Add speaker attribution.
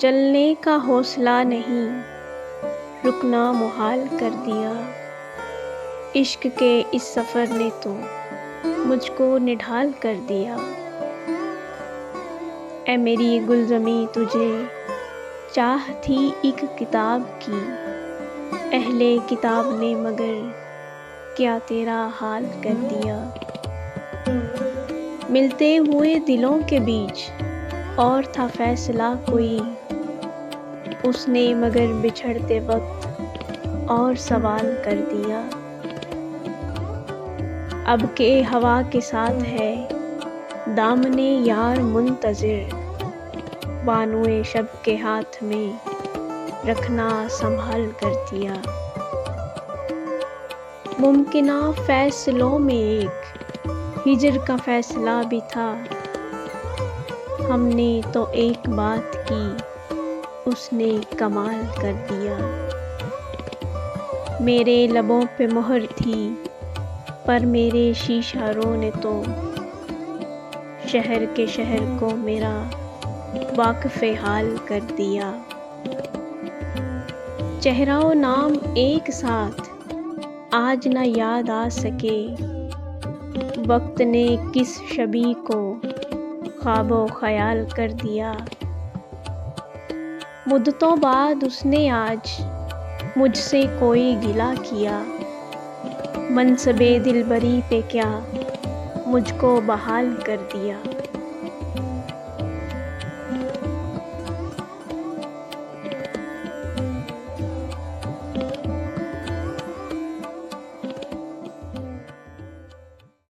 Speaker 1: चलने का हौसला नहीं, रुकना मुहाल कर दिया। इश्क के इस सफ़र ने तो मुझको निढाल कर दिया। ऐ मेरी गुलज़मी तुझे चाह थी एक किताब की, अहले किताब ने मगर क्या तेरा हाल कर दिया। मिलते हुए दिलों के बीच और था फैसला कोई, उसने मगर बिछड़ते वक्त और सवाल कर दिया। अब के हवा के साथ है दामने यार मुंतज़िर, बानुए शब के हाथ में रखना संभाल कर दिया। मुमकिना फैसलों में एक हिजर का फैसला भी था, हमने तो एक बात की उसने कमाल कर दिया। मेरे लबों पे मोहर थी पर मेरे शीशारों ने तो शहर के शहर को मेरा वाक़िफ़े हाल कर दिया। चेहरा और नाम एक साथ आज न याद आ सके, वक्त ने किस शबी को ख्वाबो ख़याल कर दिया। मुद्दतों बाद उसने आज मुझसे कोई गिला किया, मनसबे दिलबरी पे क्या मुझको बहाल कर दिया।